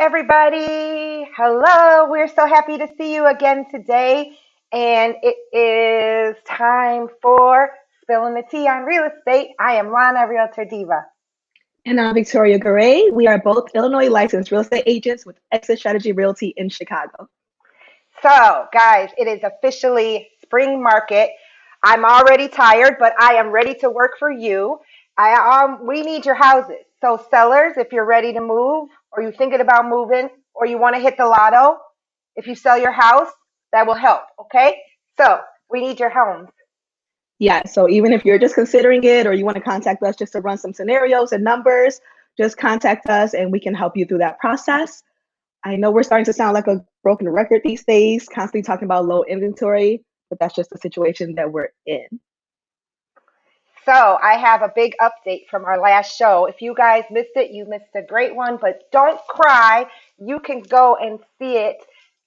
everybody. Hello. We're so happy to see you again today. And it is time for Spilling the Tea on Real Estate. I am Lana, Realtor Diva. And I'm Victoria Garay. We are both Illinois licensed real estate agents with Exit Strategy Realty in Chicago. So, guys, it is officially spring market. I'm already tired, but I am ready to work for you. We need your houses. So, sellers, if you're ready to move, or you're thinking about moving, or you want to hit the lotto, if you sell your house, that will help. Okay. So, we need your homes. Yeah, so even if you're just considering it or you want to contact us just to run some scenarios and numbers, just contact us and we can help you through that process. I know we're starting to sound like a broken record these days, constantly talking about low inventory, but that's just the situation that we're in. So, I have a big update from our last show. If you guys missed it, you missed a great one, but don't cry. You can go and see it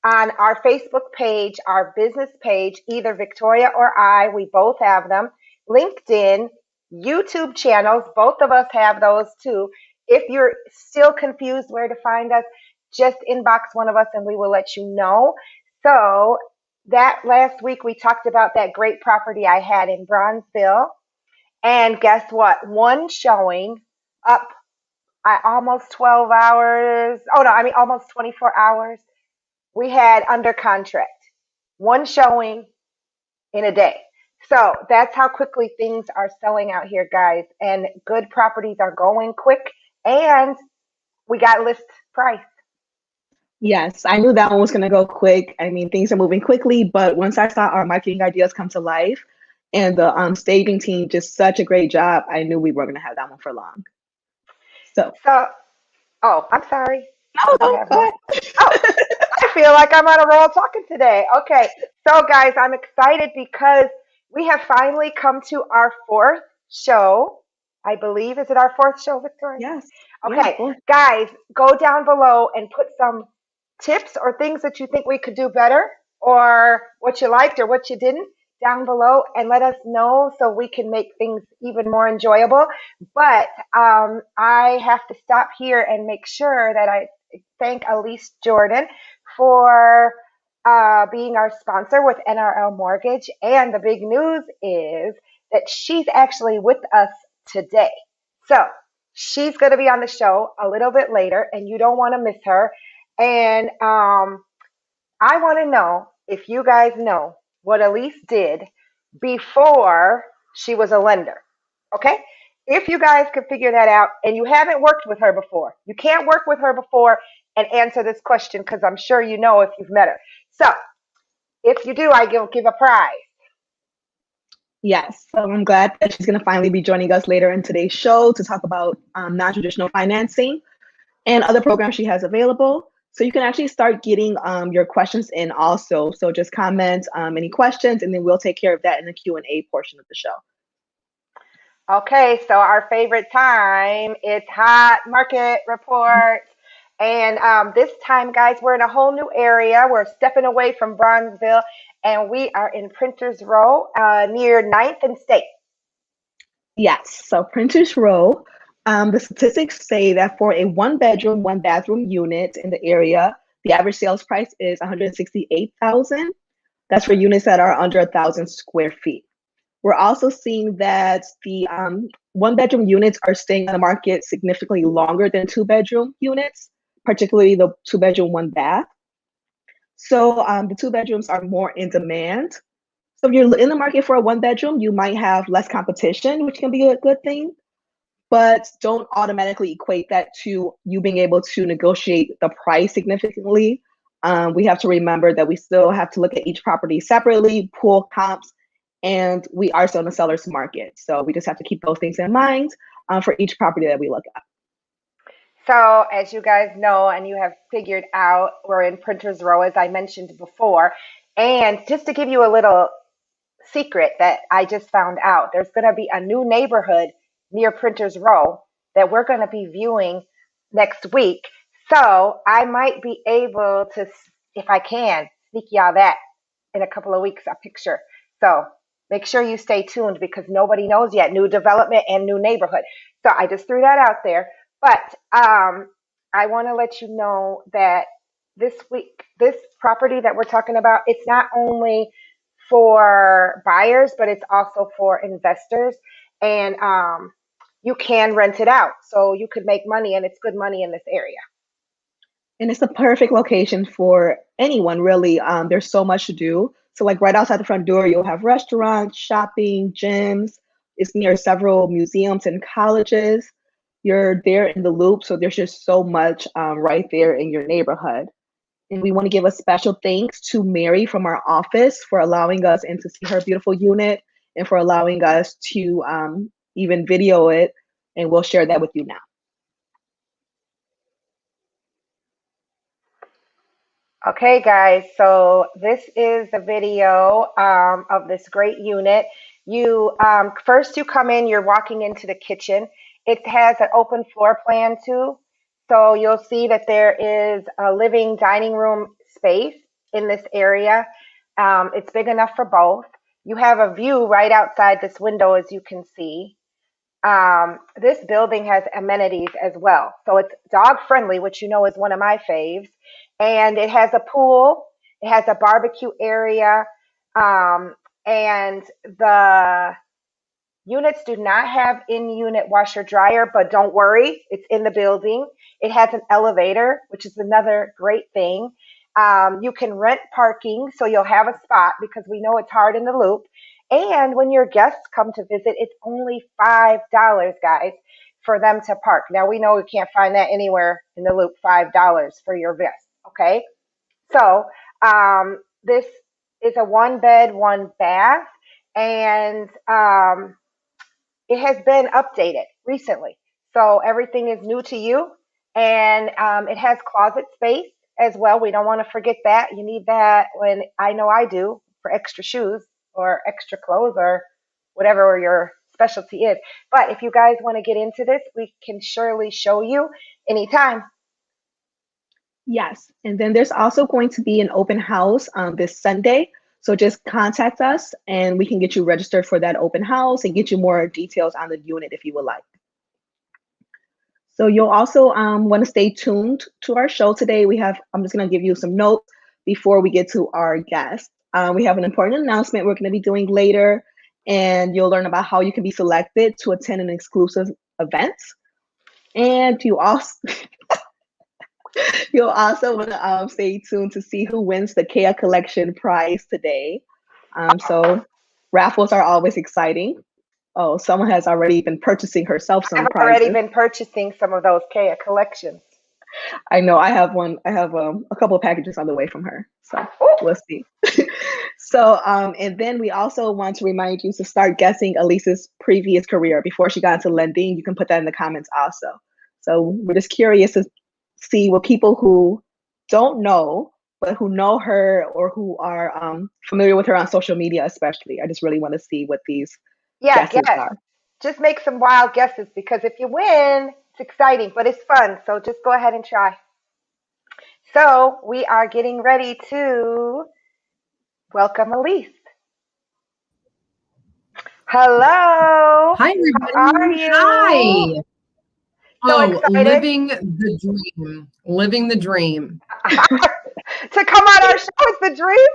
on our Facebook page, our business page, either Victoria or I. We both have them. LinkedIn, YouTube channels, both of us have those too. If you're still confused where to find us, just inbox one of us and we will let you know. So, that last week we talked about that great property I had in Bronzeville. And guess what? One showing up almost 12 hours. Oh, no, I mean, almost 24 hours. We had under contract. One showing in a day. So that's how quickly things are selling out here, guys. And good properties are going quick. And we got list price. Yes, I knew that one was going to go quick. I mean, things are moving quickly, but once I saw our marketing ideas come to life and the staging team did such a great job, I knew we were going to have that one for long. So, oh, I'm sorry. No, Did you no, have go more? ahead. Oh, I feel like I'm on a roll talking today. Okay. So, guys, I'm excited because we have finally come to our fourth show. I believe. Is it our fourth show, Victoria? Yes, yeah, Okay. Guys, go down below and put some tips or things that you think we could do better or what you liked or what you didn't down below and let us know so we can make things even more enjoyable. But I have to stop here and make sure that I thank Elise Jordan for being our sponsor with NRL Mortgage. And the big news is that she's actually with us today. So she's going to be on the show a little bit later, and you don't want to miss her. And I want to know if you guys know what Elise did before she was a lender. Okay? If you guys could figure that out and you haven't worked with her before, you can't work with her before and answer this question because I'm sure you know if you've met her. So if you do, I give a prize. Yes, so I'm glad that she's going to finally be joining us later in today's show to talk about non-traditional financing and other programs she has available. So you can actually start getting your questions in also. So just comment any questions, and then we'll take care of that in the Q&A portion of the show. Okay, so our favorite time is hot market report. And this time, guys, we're in a whole new area. We're stepping away from Bronzeville, and we are in Printers Row near 9th and State. Yes, so Printers Row, the statistics say that for a one-bedroom, one-bathroom unit in the area, the average sales price is $168,000. That's for units that are under 1,000 square feet. We're also seeing that the one-bedroom units are staying on the market significantly longer than two-bedroom units, particularly the two-bedroom, one-bath. So the two bedrooms are more in demand. So if you're in the market for a one-bedroom, you might have less competition, which can be a good thing, but don't automatically equate that to you being able to negotiate the price significantly. We have to remember that we still have to look at each property separately, pull comps, and we are still in the seller's market. So we just have to keep those things in mind for each property that we look at. So, as you guys know, and you have figured out, we're in Printers Row, as I mentioned before. And just to give you a little secret that I just found out, there's going to be a new neighborhood near Printers Row that we're going to be viewing next week. So, I might be able to, if I can, sneak y'all that in a couple of weeks, a picture. So, make sure you stay tuned because nobody knows yet. New development and new neighborhood. So, I just threw that out there. But I want to let you know that this week, this property that we're talking about, it's not only for buyers, but it's also for investors. And you can rent it out. So you could make money, and it's good money in this area. And it's the perfect location for anyone, really. There's so much to do. So, like right outside the front door, you'll have restaurants, shopping, gyms. It's near several museums and colleges. You're there in the loop, so there's just so much right there in your neighborhood. And we want to give a special thanks to Mary from our office for allowing us in to see her beautiful unit and for allowing us to even video it. And we'll share that with you now. Okay, guys, so this is the video of this great unit. You first you come in, you're walking into the kitchen. It has an open floor plan too. So you'll see that there is a living dining room space in this area. It's big enough for both. You have a view right outside this window, as you can see. This building has amenities as well. So it's dog friendly, which you know is one of my faves. And it has a pool, it has a barbecue area, and the units do not have in-unit washer dryer, but don't worry, it's in the building. It has an elevator, which is another great thing. You can rent parking, so you'll have a spot because we know it's hard in the loop. And when your guests come to visit, it's only $5, guys, for them to park. Now, we know we can't find that anywhere in the loop, $5 for your guests, okay? So this is a one bed, one bath, and it has been updated recently. So everything is new to you, and it has closet space as well. We don't want to forget that. You need that when I know I do for extra shoes or extra clothes or whatever your specialty is. But if you guys want to get into this, we can surely show you anytime. Yes. And then there's also going to be an open house this Sunday. So just contact us and we can get you registered for that open house and get you more details on the unit if you would like. So you'll also want to stay tuned to our show today. I'm just going to give you some notes before we get to our guest. We have an important announcement we're going to be doing later, and you'll learn about how you can be selected to attend an exclusive event. And you'll also want to stay tuned to see who wins the Kea Collection prize today. So raffles are always exciting. Oh, someone has already been purchasing herself some prizes. I've already been purchasing some of those Kea collections. I know. I have one. I have a couple of packages on the way from her. So we'll see. So, and then we also want to remind you to start guessing Elise's previous career before she got into lending. You can put that in the comments also. So we're just curious to see what people who don't know, but who know her or who are familiar with her on social media, especially. I just really want to see what these guesses are. Just make some wild guesses because if you win, it's exciting, but it's fun. So just go ahead and try. So we are getting ready to welcome Elise. Hello. Hi, everybody. How are you? Hi. So excited. Living the dream. Living the dream. To come on our show is the dream?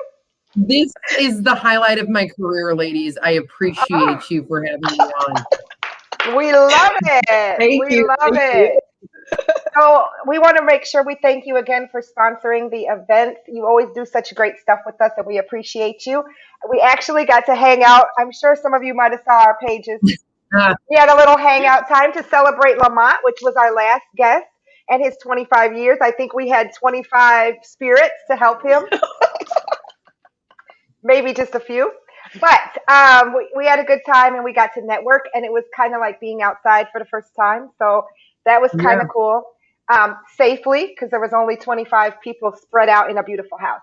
This is the highlight of my career, ladies. I appreciate you for having me on. We love it. We love it. So we want to make sure we thank you again for sponsoring the event. You always do such great stuff with us, and we appreciate you. We actually got to hang out. I'm sure some of you might have saw our pages. We had a little hangout time to celebrate Lamont, which was our last guest, and his 25 years. I think we had 25 spirits to help him. Maybe just a few. But we had a good time, and we got to network, and it was kind of like being outside for the first time. So that was kind of cool. Safely, because there was only 25 people spread out in a beautiful house.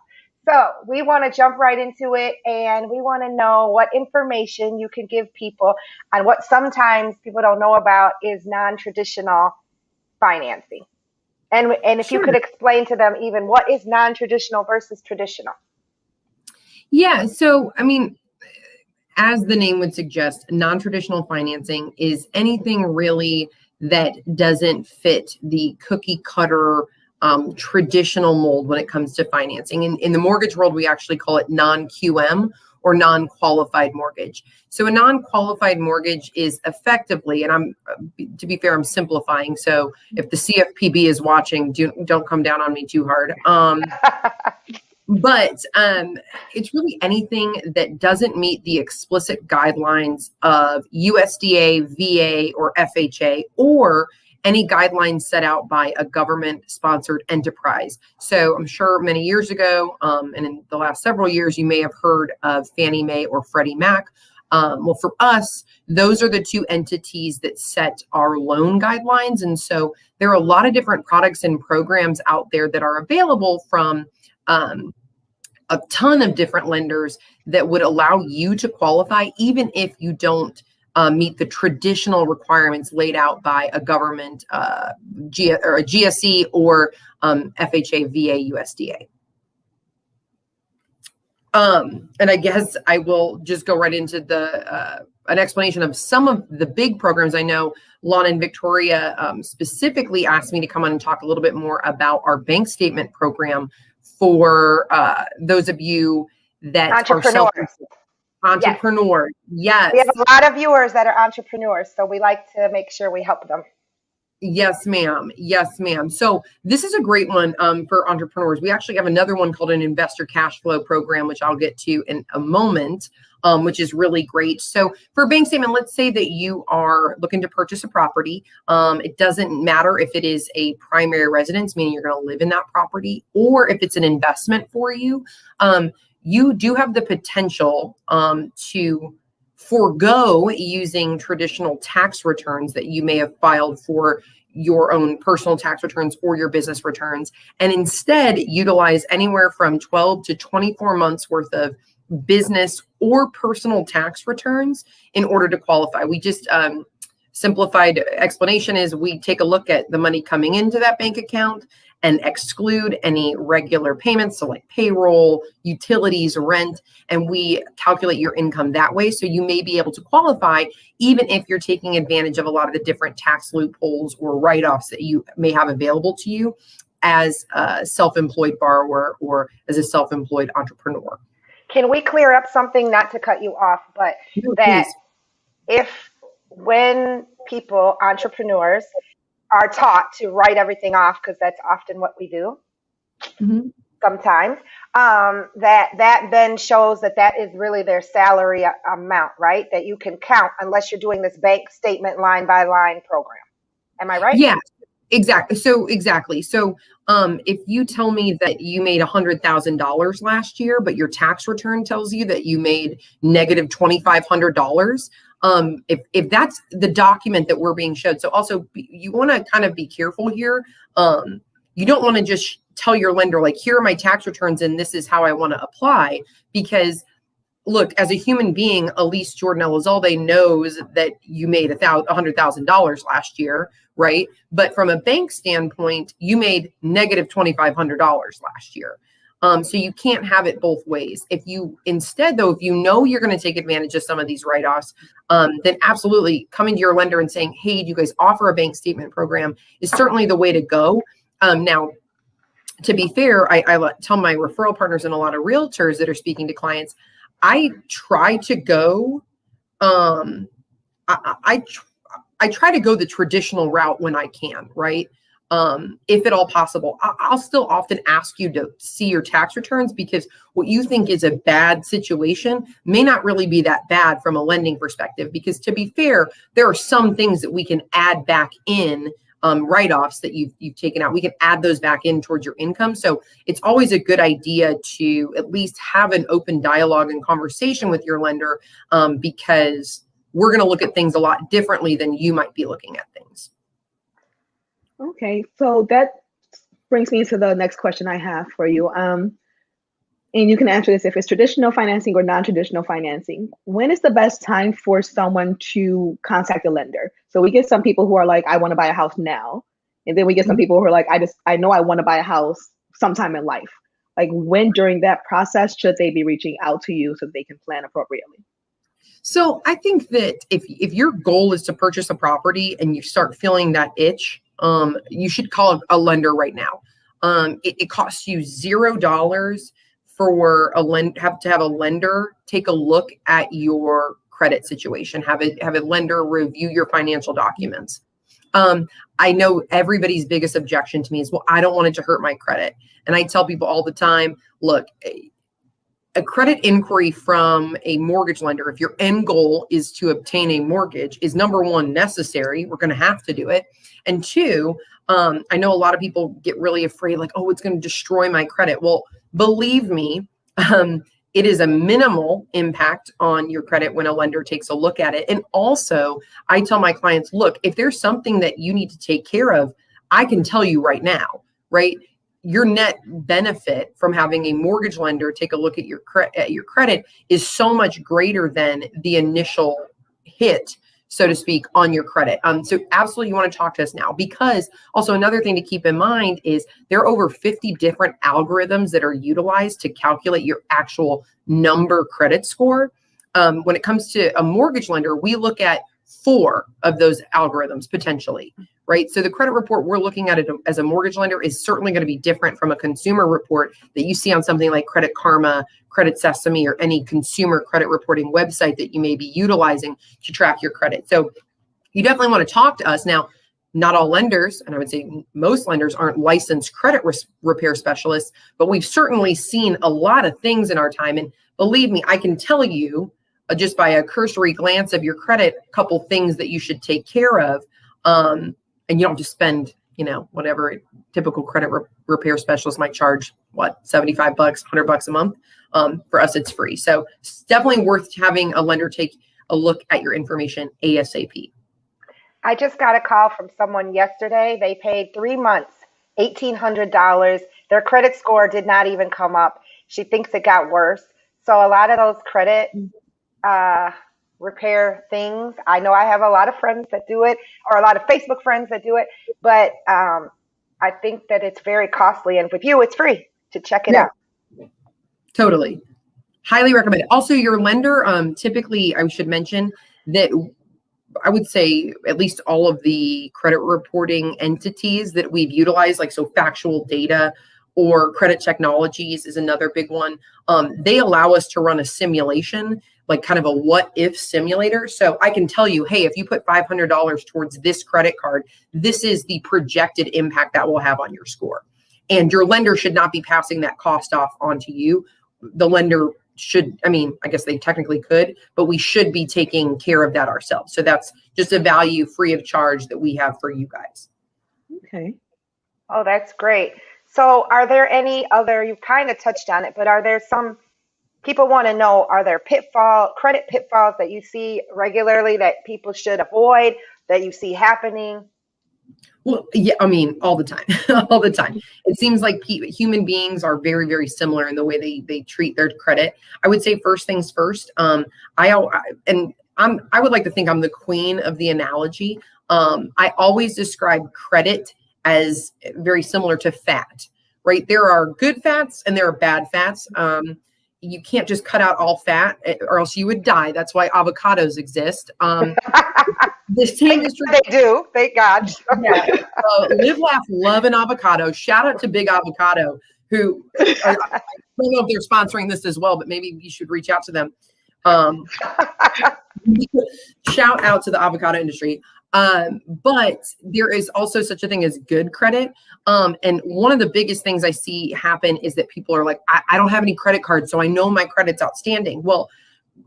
So we want to jump right into it, and we want to know what information you can give people on what sometimes people don't know about is non-traditional financing. And if you could explain to them even what is non-traditional versus traditional. Yeah, so, I mean, as the name would suggest, non-traditional financing is anything really that doesn't fit the cookie cutter traditional mold when it comes to financing. In the mortgage world, we actually call it non-QM or non-qualified mortgage. So a non-qualified mortgage is effectively, and to be fair, I'm simplifying. So if the CFPB is watching, don't come down on me too hard. But it's really anything that doesn't meet the explicit guidelines of USDA, VA, or FHA, or any guidelines set out by a government-sponsored enterprise. So I'm sure many years ago, and in the last several years, you may have heard of Fannie Mae or Freddie Mac. Well, for us, those are the two entities that set our loan guidelines. And so there are a lot of different products and programs out there that are available from a ton of different lenders that would allow you to qualify, even if you don't meet the traditional requirements laid out by a government or a GSE or FHA, VA, USDA. And I guess I will just go right into an explanation of some of the big programs. I know Lana and Victoria specifically asked me to come on and talk a little bit more about our bank statement program for those of you that entrepreneurs. Entrepreneurs, yes. We have a lot of viewers that are entrepreneurs, so we like to make sure we help them. Yes, ma'am. Yes, ma'am. So this is a great one for entrepreneurs. We actually have another one called an investor cash flow program, which I'll get to in a moment, which is really great. So for a bank statement, let's say that you are looking to purchase a property. It doesn't matter if it is a primary residence, meaning you're going to live in that property, or if it's an investment for you. You do have the potential to forego using traditional tax returns that you may have filed for your own personal tax returns or your business returns, and instead utilize anywhere from 12 to 24 months worth of business or personal tax returns in order to qualify. We just simplified explanation is we take a look at the money coming into that bank account and exclude any regular payments, so like payroll, utilities, rent, and we calculate your income that way. So you may be able to qualify even if you're taking advantage of a lot of the different tax loopholes or write-offs that you may have available to you as a self-employed borrower or as a self-employed entrepreneur. Can we clear up something, not to cut you off, but that when people, entrepreneurs, are taught to write everything off, because that's often what we do sometimes, that then shows that is really their salary amount, right? That you can count unless you're doing this bank statement line by line program. Am I right? Yeah, exactly. So if you tell me that you made $100,000 last year, but your tax return tells you that you made negative $2,500, if that's the document that we're being showed. So also you want to kind of be careful here. You don't want to just tell your lender, like, here are my tax returns and this is how I want to apply, because look, as a human being, Elise Jordan Elizalde knows that you made $100,000 last year, right? But from a bank standpoint, you made negative $2,500 last year. So you can't have it both ways. If you know you're going to take advantage of some of these write-offs, then absolutely coming to your lender and saying, hey, do you guys offer a bank statement program, is certainly the way to go. Now, to be fair, I tell my referral partners and a lot of realtors that are speaking to clients, I try to go, I try to go the traditional route when I can, right? If at all possible. I'll still often ask you to see your tax returns, because what you think is a bad situation may not really be that bad from a lending perspective, because to be fair, there are some things that we can add back in, write-offs that you've taken out. We can add those back in towards your income. So it's always a good idea to at least have an open dialogue and conversation with your lender, because we're going to look at things a lot differently than you might be looking at things. Okay, so that brings me to the next question I have for you. And you can answer this if it's traditional financing or non-traditional financing. When is the best time for someone to contact a lender? So we get some people who are like, I want to buy a house now. And then we get some people who are like, I know I want to buy a house sometime in life. Like, when during that process should they be reaching out to you so they can plan appropriately? So I think that if your goal is to purchase a property and you start feeling that itch, you should call a lender right now. It costs you $0 for have to have a lender take a look at your credit situation, have a lender review your financial documents. I know everybody's biggest objection to me is, well, I don't want it to hurt my credit. And I tell people all the time, look, a credit inquiry from a mortgage lender, if your end goal is to obtain a mortgage, is number one, necessary. We're going to have to do it. And two, I know a lot of people get really afraid, like, oh, it's going to destroy my credit. Well, believe me, it is a minimal impact on your credit when a lender takes a look at it. And also, I tell my clients, look, if there's something that you need to take care of, I can tell you right now, right? Your net benefit from having a mortgage lender take a look at your credit is so much greater than the initial hit, so to speak, on your credit. So absolutely, you want to talk to us now, because also another thing to keep in mind is there are over 50 different algorithms that are utilized to calculate your actual number credit score. When it comes to a mortgage lender, we look at 4 of those algorithms potentially, right? So the credit report we're looking at it as a mortgage lender is certainly going to be different from a consumer report that you see on something like Credit Karma, Credit Sesame, or any consumer credit reporting website that you may be utilizing to track your credit. So you definitely want to talk to us. Now, not all lenders, and I would say most lenders, aren't licensed credit repair specialists, but we've certainly seen a lot of things in our time. And believe me, I can tell you just by a cursory glance of your credit, a couple things that you should take care of. And you don't just spend, whatever a typical credit repair specialist might charge, $75, $100 a month. For us, it's free. So it's definitely worth having a lender take a look at your information ASAP. I just got a call from someone yesterday. They paid 3 months, $1,800. Their credit score did not even come up. She thinks it got worse. So a lot of those credit repair things, I know I have a lot of friends that do it, or a lot of Facebook friends that do it, but I think that it's very costly. And with you, it's free to check it out. Totally. Highly recommend it. Also, your lender, typically, I should mention that I would say at least all of the credit reporting entities that we've utilized, like so Factual Data or Credit Technologies is another big one. They allow us to run a simulation, like kind of a what if simulator. So I can tell you, hey, if you put $500 towards this credit card, this is the projected impact that will have on your score. And your lender should not be passing that cost off onto you. The lender should, I guess they technically could, but we should be taking care of that ourselves. So that's just a value free of charge that we have for you guys. Okay. Oh, that's great. So are there any other, you kind of touched on it, but are there some people want to know, are there credit pitfalls that you see regularly that people should avoid, that you see happening? Well, yeah, all the time, all the time. It seems like human beings are very, very similar in the way they treat their credit. I would say first things first. I would like to think I'm the queen of the analogy. I always describe credit as very similar to fat, right? There are good fats and there are bad fats. You can't just cut out all fat or else you would die. That's why avocados exist. This industry, they do. Thank God. Yeah. Live, Laugh, Love an Avocado. Shout out to Big Avocado, who I don't know if they're sponsoring this as well, but maybe you should reach out to them. Shout out to the avocado industry. But there is also such a thing as good credit. And one of the biggest things I see happen is that people are like, I don't have any credit cards, so I know my credit's outstanding. Well,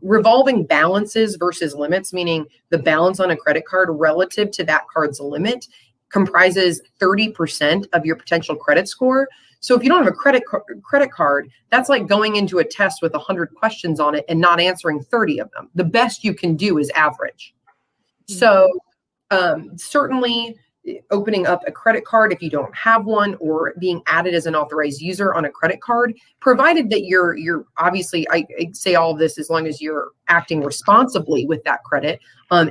revolving balances versus limits, meaning the balance on a credit card relative to that card's limit, comprises 30% of your potential credit score. So if you don't have a credit card, that's like going into a test with 100 questions on it and not answering 30 of them. The best you can do is average. So certainly opening up a credit card if you don't have one, or being added as an authorized user on a credit card, provided that you're obviously, I say all of this as long as you're acting responsibly with that credit,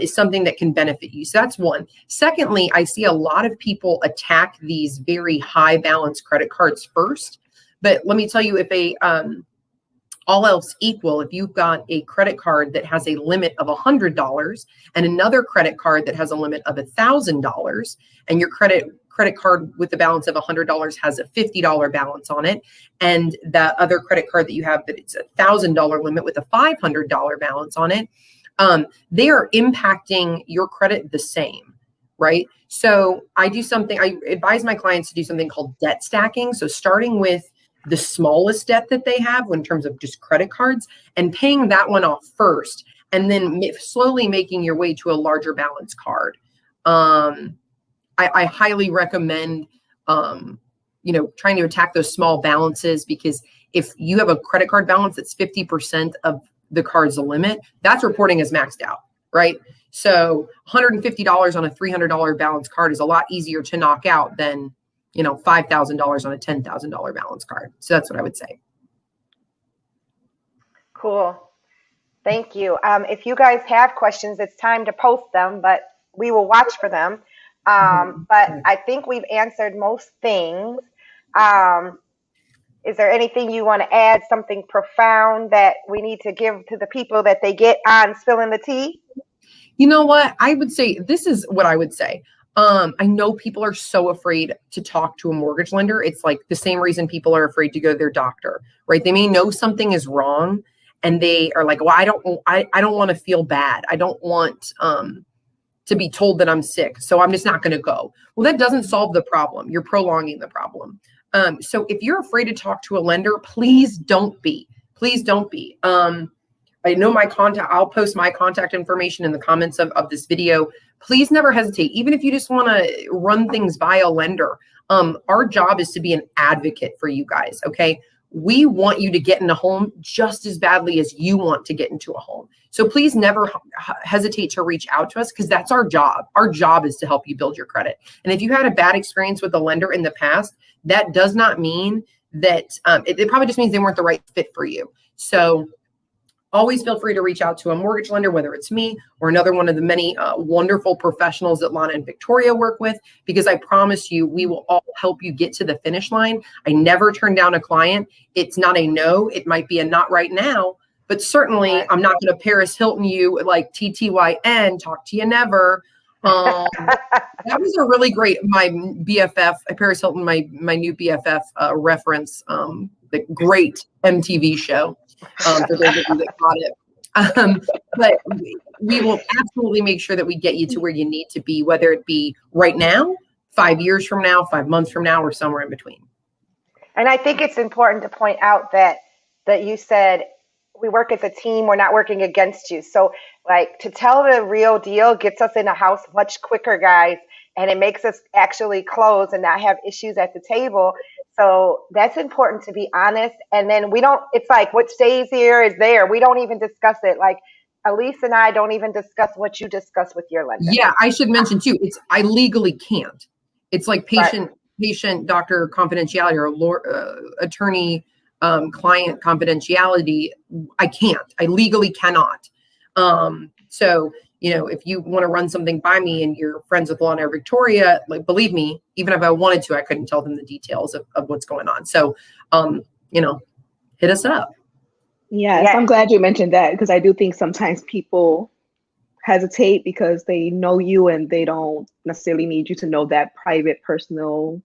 is something that can benefit you. So that's one. Secondly, I see a lot of people attack these very high balance credit cards first. But let me tell you, if All else equal, if you've got a credit card that has a limit of $100 and another credit card that has a limit of $1,000, and your credit card with the balance of $100 has a $50 balance on it, and that other credit card that you have that it's $1,000 limit with a $500 balance on it, they are impacting your credit the same, right? So I advise my clients to do something called debt stacking. So starting with the smallest debt that they have in terms of just credit cards and paying that one off first, and then slowly making your way to a larger balance card. I highly recommend, trying to attack those small balances, because if you have a credit card balance that's 50% of the card's limit, that's reporting as maxed out, right? So $150 on a $300 balance card is a lot easier to knock out than, $5,000 on a $10,000 balance card. So that's what I would say. Cool. Thank you. If you guys have questions, it's time to post them, but we will watch for them. But I think we've answered most things. Is there anything you want to add, something profound that we need to give to the people that they get on spilling the tea? You know what? I would say, this is what I would say. I know people are so afraid to talk to a mortgage lender. It's like the same reason people are afraid to go to their doctor, right? They may know something is wrong and they are like, well, I don't want to feel bad. I don't want, to be told that I'm sick, so I'm just not going to go. Well, that doesn't solve the problem. You're prolonging the problem. So if you're afraid to talk to a lender, please don't be. Please don't be. I know my contact. I'll post my contact information in the comments of this video. Please never hesitate. Even if you just want to run things by a lender, our job is to be an advocate for you guys. Okay. We want you to get in a home just as badly as you want to get into a home. So please never hesitate to reach out to us, because that's our job. Our job is to help you build your credit. And if you had a bad experience with a lender in the past, that does not mean that it probably just means they weren't the right fit for you. So always feel free to reach out to a mortgage lender, whether it's me or another one of the many wonderful professionals that Lana and Victoria work with, because I promise you, we will all help you get to the finish line. I never turn down a client. It's not a no. It might be a not right now, but certainly I'm not going to Paris Hilton you like TTYN, talk to you never. That was a really great, my BFF, Paris Hilton, my new BFF reference, the great MTV show. For those of you that caught it. But we will absolutely make sure that we get you to where you need to be, whether it be right now, 5 years from now, 5 months from now, or somewhere in between. And I think it's important to point out that you said we work as a team, we're not working against you. So like, to tell the real deal gets us in a house much quicker, guys, and it makes us actually close and not have issues at the table. So that's important, to be honest. And then it's like what stays here is there. We don't even discuss it. Like Elise and I don't even discuss what you discuss with your lender. Yeah, I should mention too, I legally can't. It's like patient-doctor confidentiality or attorney client confidentiality. I can't. I legally cannot. So, if you want to run something by me and you're friends with Lana or Victoria, like, believe me, even if I wanted to, I couldn't tell them the details of what's going on. So, hit us up. Yes, I'm glad you mentioned that, because I do think sometimes people hesitate because they know you and they don't necessarily need you to know that private, personal,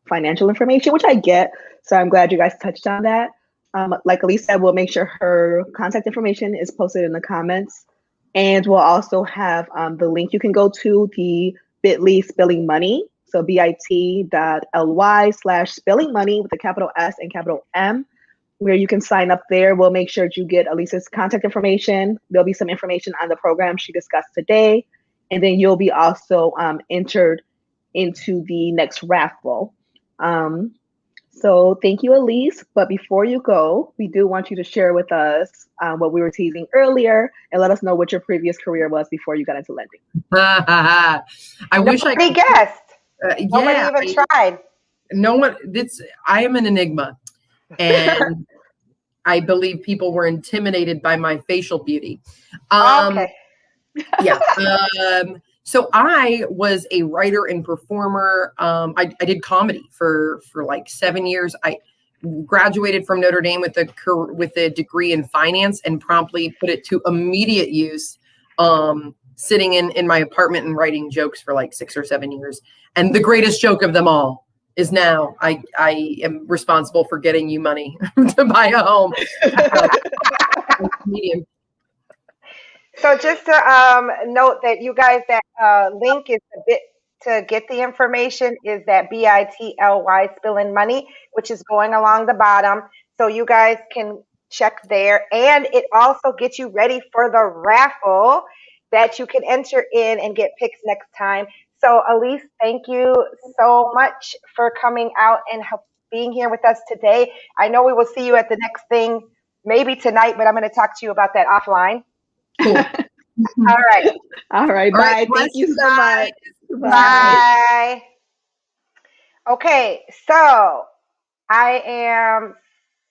financial information, which I get. So I'm glad you guys touched on that. Like Elise said, we'll make sure her contact information is posted in the comments. And we'll also have the link you can go to, the bit.ly spilling money. So bit.ly/spilling money with a capital S and capital M, where you can sign up there. We'll make sure you get Elisa's contact information. There'll be some information on the program she discussed today. And then you'll be also entered into the next raffle. So thank you, Elise. But before you go, we do want you to share with us what we were teasing earlier and let us know what your previous career was before you got into lending. Wish I could guessed. Nobody even tried. No one. I am an enigma, and I believe people were intimidated by my facial beauty. Okay. Yeah. So I was a writer and performer. I did comedy for like 7 years. graduated from Notre Dame with a degree in finance and promptly put it to immediate use, sitting in my apartment and writing jokes for like 6 or 7 years. And the greatest joke of them all is now I am responsible for getting you money to buy a home. Medium. So just to note that you guys, that link is a bit to get the information is that BITLY Spillin' Money, which is going along the bottom. So you guys can check there. And it also gets you ready for the raffle that you can enter in and get picks next time. So Elise, thank you so much for coming out and being here with us today. I know we will see you at the next thing, maybe tonight, but I'm going to talk to you about that offline. Cool. All right. All right. Bye. Right, Thank you so much. Bye. Okay, so I am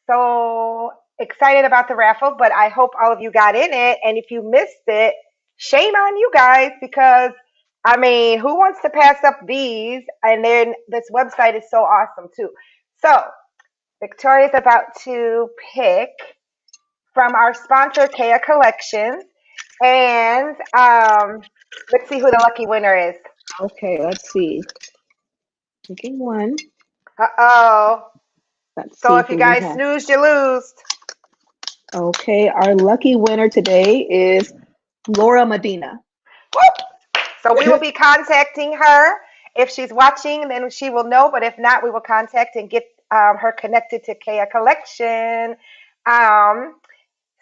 so excited about the raffle, but I hope all of you got in it. And if you missed it, shame on you guys, because I mean, who wants to pass up these? And then this website is so awesome too. So Victoria's about to pick from our sponsor, Kea Collections. And let's see who the lucky winner is. Okay, let's see. Picking one. Uh-oh. Let's So see if you who we guys have. snoozed, you lose. Okay, our lucky winner today is Laura Medina. Whoop. So we will be contacting her. If she's watching, then she will know. But if not, we will contact and get her connected to Kea Collection.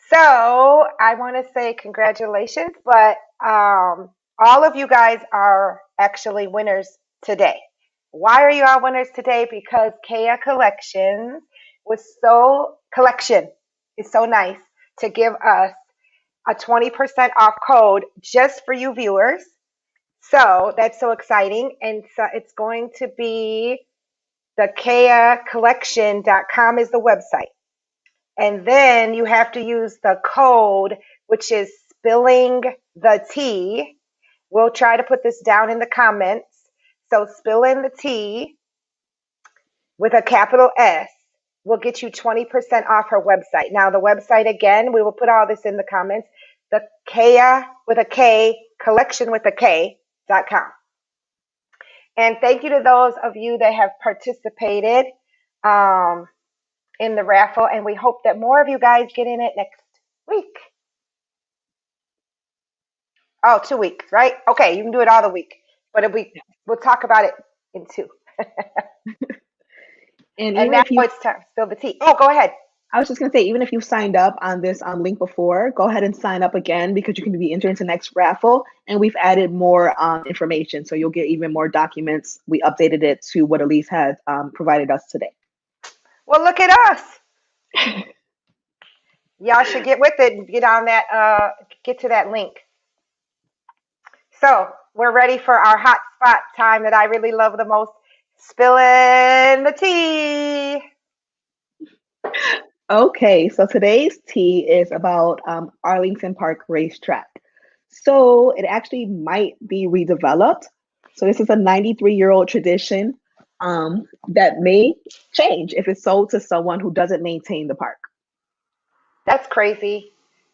So I want to say congratulations, but all of you guys are actually winners today. Why are you all winners today? Because Kea Collection is so nice to give us a 20% off code just for you viewers. So that's so exciting. And so it's going to be the KeaCollection.com is the website. And then you have to use the code, which is spilling the tea. We'll try to put this down in the comments. So spilling the tea with a capital S will get you 20% off her website. Now the website again, we will put all this in the comments. The Kea with a K, collection with a K.com. And thank you to those of you that have participated in the raffle, and we hope that more of you guys get in it next week. Oh, 2 weeks, right? Okay, you can do it all the week, but we'll talk about it in 2. And now it's time to spill the tea. Oh, go ahead. I was just going to say, even if you signed up on this link before, go ahead and sign up again, because you can be entered into the next raffle. And we've added more information, so you'll get even more documents. We updated it to what Elise had provided us today. Well, look at us. Y'all should get with it and get on that, get to that link. So we're ready for our hot spot time that I really love the most, spilling the tea. Okay, so today's tea is about Arlington Park Racetrack. So it actually might be redeveloped. So this is a 93-year-old tradition that may change if it's sold to someone who doesn't maintain the park. That's crazy.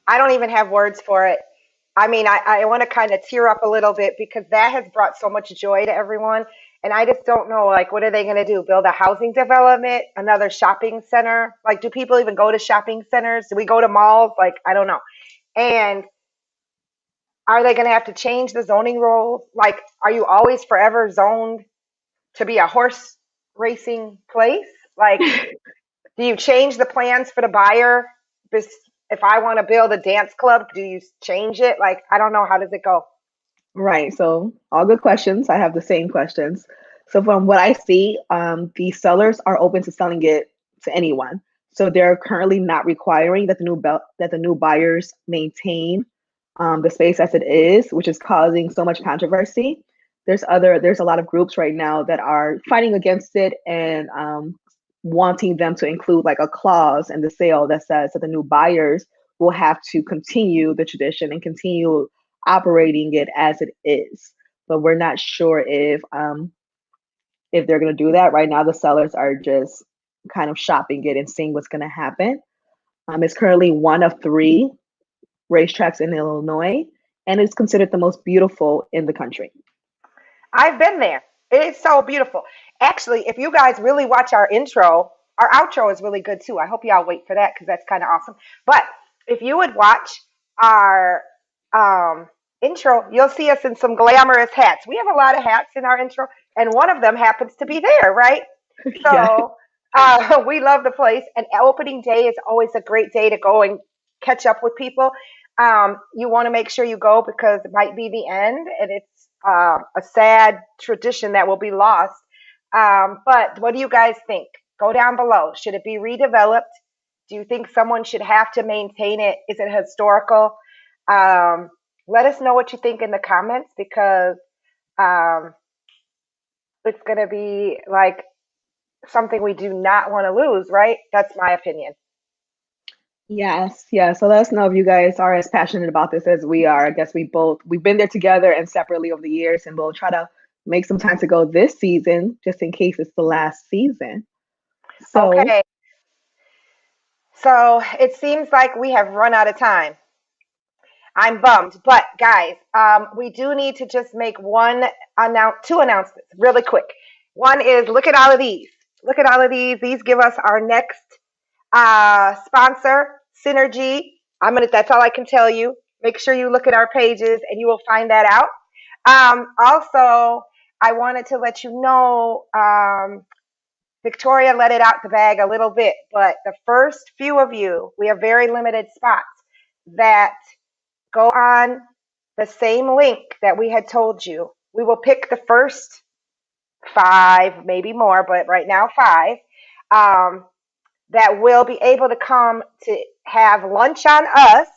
I don't even have words for it. I mean, I want to kind of tear up a little bit, because that has brought so much joy to everyone. And I just don't know, like, what are they going to do? Build a housing development, another shopping center? Like, do people even go to shopping centers? Do we go to malls? Like, I don't know. And are they going to have to change the zoning rules? Like, are you always forever zoned to be a horse racing place? Like, do you change the plans for the buyer? If I want to build a dance club, do you change it? Like, I don't know. How does it go? Right. So all good questions. I have the same questions. So from what I see, the sellers are open to selling it to anyone. So they're currently not requiring that the new buyers maintain the space as it is, which is causing so much controversy. There's a lot of groups right now that are fighting against it and wanting them to include like a clause in the sale that says that the new buyers will have to continue the tradition and continue operating it as it is. But we're not sure if they're going to do that. Right now, the sellers are just kind of shopping it and seeing what's going to happen. It's currently one of 3 racetracks in Illinois, and it's considered the most beautiful in the country. I've been there. It's so beautiful. Actually, if you guys really watch our intro, our outro is really good too. I hope y'all wait for that because that's kind of awesome. But if you would watch our intro, you'll see us in some glamorous hats. We have a lot of hats in our intro, and one of them happens to be there, right? So we love the place. And opening day is always a great day to go and catch up with people. You want to make sure you go because it might be the end, and it's a sad tradition that will be lost. But what do you guys think? Go down below. Should it be redeveloped? Do you think someone should have to maintain it? Is it historical? Let us know what you think in the comments because it's going to be like something we do not want to lose, right? That's my opinion. Yes, yeah. So let us know if you guys are as passionate about this as we are. I guess we've been there together and separately over the years, and we'll try to make some time to go this season, just in case it's the last season. So, okay. So it seems like we have run out of time. I'm bummed, but guys, we do need to just make two announcements really quick. One is look at all of these. Look at all of these. These give us our next sponsor, Synergy. That's all I can tell you. Make sure you look at our pages and you will find that out. Also, I wanted to let you know, Victoria let it out the bag a little bit, but the first few of you, we have very limited spots that go on the same link that we had told you. We will pick the first 5, maybe more, but right now 5, that will be able to come to have lunch on us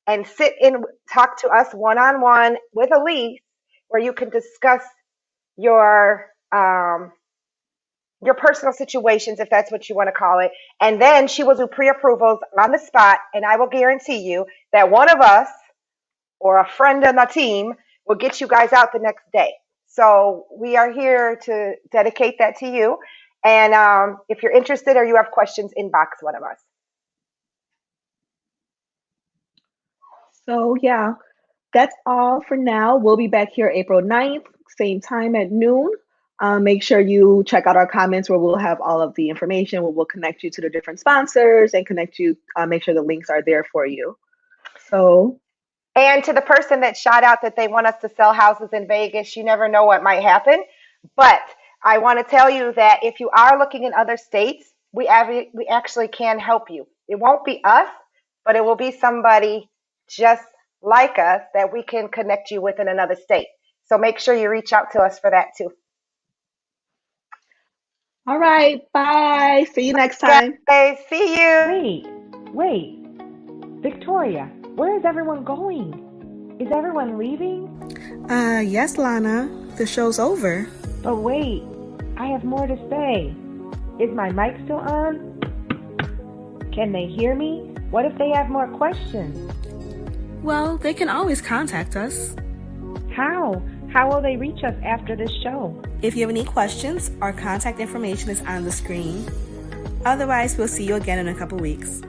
and sit and talk to us one-on-one with Elise, where you can discuss your personal situations, if that's what you want to call it. And then she will do pre-approvals on the spot, and I will guarantee you that one of us or a friend on the team will get you guys out the next day. So we are here to dedicate that to you. And if you're interested or you have questions, inbox one of us. So yeah, that's all for now. We'll be back here April 9th, same time at noon. Make sure you check out our comments where we'll have all of the information, where we'll connect you to the different sponsors and connect you, make sure the links are there for you. So. And to the person that shot out that they want us to sell houses in Vegas, you never know what might happen. But I want to tell you that if you are looking in other states, we actually can help you. It won't be us, but it will be somebody just like us that we can connect you with in another state. So make sure you reach out to us for that too. All right, bye. See you next time. Okay, see you. Wait. Victoria, where is everyone going? Is everyone leaving? Yes, Lana. The show's over. But wait, I have more to say. Is my mic still on? Can they hear me? What if they have more questions? Well, they can always contact us. How? How will they reach us after this show? If you have any questions, our contact information is on the screen. Otherwise, we'll see you again in a couple weeks.